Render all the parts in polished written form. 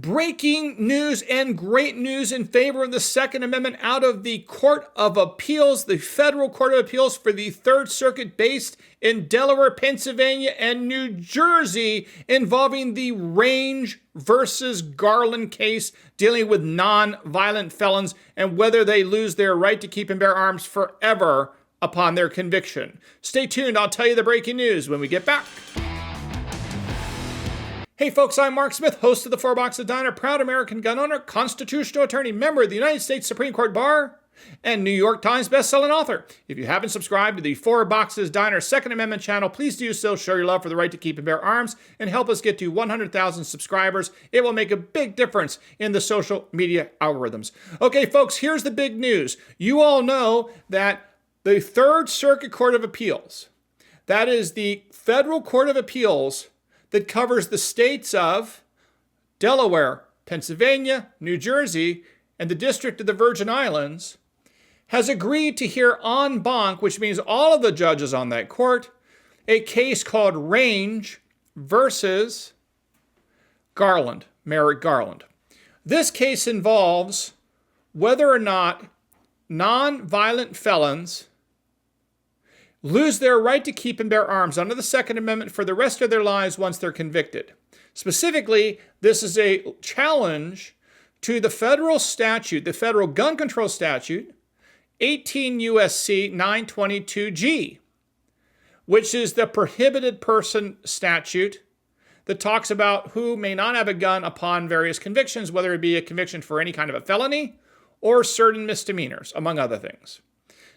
breaking news and great news in favor of the Second Amendment out of the Court of Appeals, the Federal Court of Appeals for the Third Circuit based in Delaware, Pennsylvania, and New Jersey, involving the Range versus Garland case dealing with non-violent felons and whether they lose their right to keep and bear arms forever upon their conviction. Stay tuned. I'll tell you the breaking news when we get back. Hey folks, I'm Mark Smith, host of the Four Boxes Diner, proud American gun owner, constitutional attorney, member of the United States Supreme Court Bar, and New York Times bestselling author. If you haven't subscribed to the Four Boxes Diner Second Amendment channel, please do so. Show your love for the right to keep and bear arms and help us get to 100,000 subscribers. It will make a big difference in the social media algorithms. Okay, folks, here's the big news. You all know that the Third Circuit Court of Appeals, that is the Federal Court of Appeals that covers the states of Delaware, Pennsylvania, New Jersey, and the District of the Virgin Islands, has agreed to hear en banc, which means all of the judges on that court, a case called Range versus Garland, Merrick Garland. This case involves whether or not non-violent felons lose their right to keep and bear arms under the Second Amendment for the rest of their lives once they're convicted. Specifically, this is a challenge to the federal statute, the federal gun control statute, 18 U.S.C. 922G, which is the prohibited person statute that talks about who may not have a gun upon various convictions, whether it be a conviction for any kind of a felony or certain misdemeanors, among other things.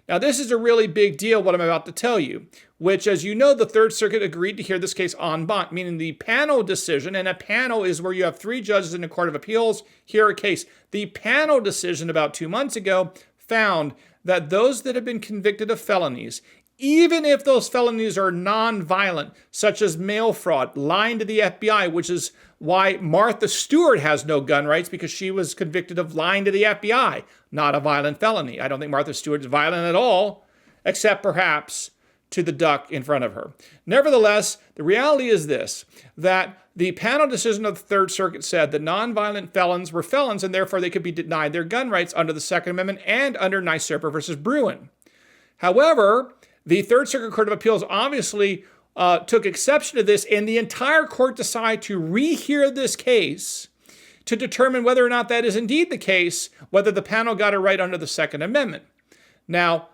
Now, this is a really big deal, what I'm about to tell you, which, as you know, the Third Circuit agreed to hear this case en banc, meaning the panel decision, and a panel is where you have three judges in a court of appeals hear a case. The panel decision about 2 months ago found that those that have been convicted of felonies, even if those felonies are non-violent, such as mail fraud, lying to the FBI, which is why Martha Stewart has no gun rights, because she was convicted of lying to the FBI, not a violent felony. I don't think Martha Stewart is violent at all, except perhaps to the duck in front of her. Nevertheless, the reality is this, that the panel decision of the Third Circuit said that non-violent felons were felons and therefore they could be denied their gun rights under the Second Amendment and under Nyserpa versus Bruin. However, the Third Circuit Court of Appeals obviously took exception to this, and the entire court decided to rehear this case to determine whether or not that is indeed the case, whether the panel got it right under the Second Amendment. Now,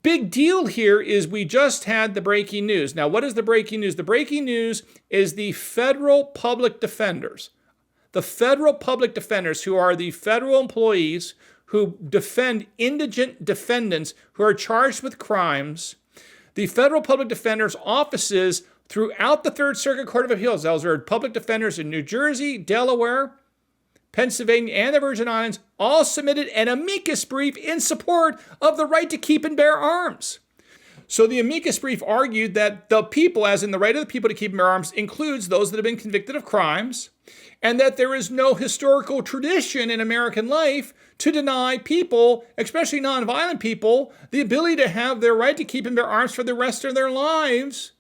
big deal here is we just had the breaking news. Now, what is the breaking news? The breaking news is the federal public defenders. The federal public defenders, who are the federal employees who defend indigent defendants who are charged with crimes, the federal public defenders' offices throughout the Third Circuit Court of Appeals, those are public defenders in New Jersey, Delaware, Pennsylvania, and the Virgin Islands, all submitted an amicus brief in support of the right to keep and bear arms. So the amicus brief argued that the people, as in the right of the people to keep and bear arms, includes those that have been convicted of crimes, and that there is no historical tradition in American life to deny people, especially nonviolent people, the ability to have their right to keep and bear arms for the rest of their lives.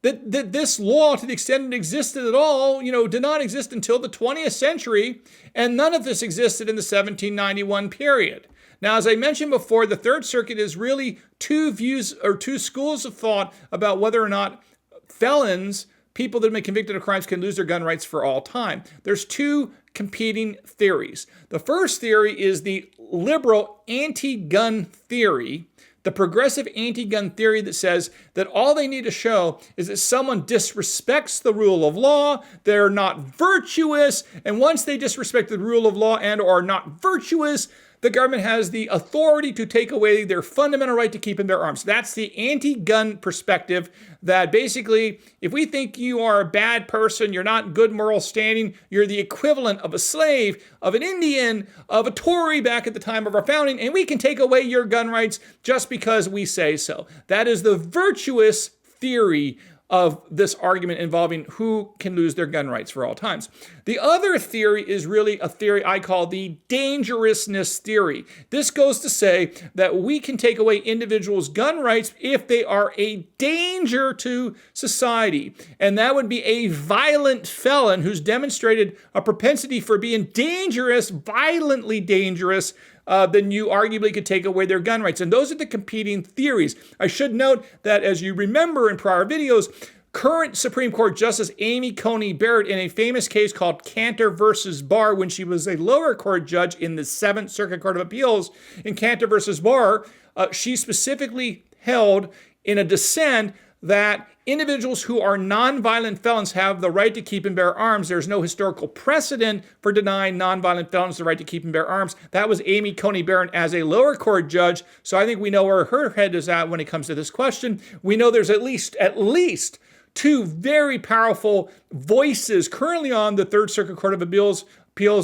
That this law, to the extent it existed at all, did not exist until the 20th century, and none of this existed in the 1791 period. Now, as I mentioned before, the Third Circuit is really two views or two schools of thought about whether or not felons, people that have been convicted of crimes, can lose their gun rights for all time. There's two competing theories. The first theory is the liberal anti-gun theory, the progressive anti-gun theory that says that all they need to show is that someone disrespects the rule of law, they're not virtuous, and once they disrespect the rule of law and or are not virtuous, the government has the authority to take away their fundamental right to keep and bear arms. That's the anti-gun perspective, that basically, if we think you are a bad person, you're not good moral standing, you're the equivalent of a slave, of an Indian, of a Tory back at the time of our founding, and we can take away your gun rights just because we say so. That is the virtuous theory of this argument involving who can lose their gun rights for all times. The other theory is really a theory I call the dangerousness theory. This goes to say that we can take away individuals' gun rights if they are a danger to society. And that would be a violent felon who's demonstrated a propensity for being dangerous, violently dangerous, then you arguably could take away their gun rights. And those are the competing theories. I should note that, as you remember in prior videos, current Supreme Court Justice Amy Coney Barrett, in a famous case called Cantor versus Barr, when she was a lower court judge in the Seventh Circuit Court of Appeals, in Cantor versus Barr, she specifically held in a dissent that individuals who are nonviolent felons have the right to keep and bear arms. There's no historical precedent for denying nonviolent felons the right to keep and bear arms. That was Amy Coney Barrett as a lower court judge. So I think we know where her head is at when it comes to this question. We know there's at least two very powerful voices currently on the Third Circuit Court of Appeals.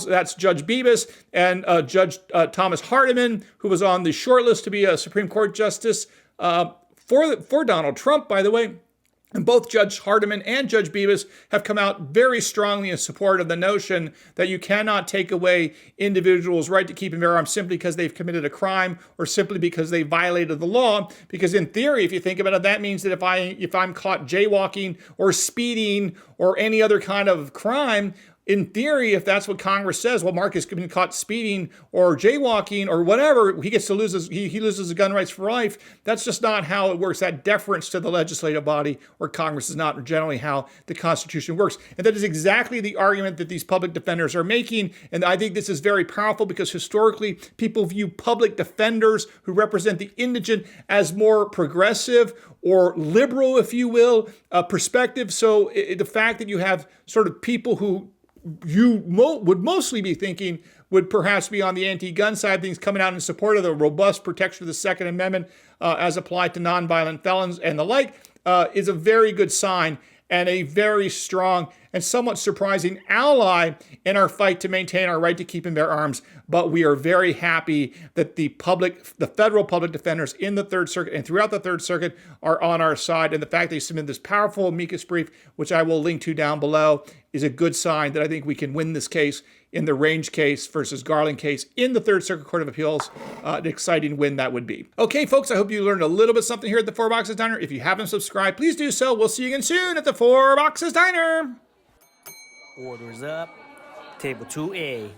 That's Judge Bibas and Judge Thomas Hardiman, who was on the short list to be a Supreme Court justice for Donald Trump, by the way. And both Judge Hardiman and Judge Bibas have come out very strongly in support of the notion that you cannot take away individuals' right to keep and bear arms simply because they've committed a crime or simply because they violated the law. Because in theory, if you think about it, that means that if I'm caught jaywalking or speeding or any other kind of crime, in theory, if that's what Congress says, well, Mark has been caught speeding or jaywalking or whatever, he gets to lose he loses his gun rights for life. That's just not how it works. That deference to the legislative body or Congress is not generally how the Constitution works. And that is exactly the argument that these public defenders are making. And I think this is very powerful because historically, people view public defenders who represent the indigent as more progressive or liberal, if you will, perspective. So the fact that you have sort of people who you would mostly be thinking would perhaps be on the anti-gun side of things, coming out in support of the robust protection of the Second Amendment as applied to nonviolent felons and the like, is a very good sign and a very strong and somewhat surprising ally in our fight to maintain our right to keep and bear arms. But we are very happy that the federal public defenders in the Third Circuit and throughout the Third Circuit are on our side. And the fact they submitted this powerful amicus brief, which I will link to down below, is a good sign that I think we can win this case in the Range case versus Garland case in the Third Circuit Court of Appeals. An exciting win that would be. Okay, folks, I hope you learned a little bit something here at the Four Boxes Diner. If you haven't subscribed, please do so. We'll see you again soon at the Four Boxes Diner. Orders up. Table 2A.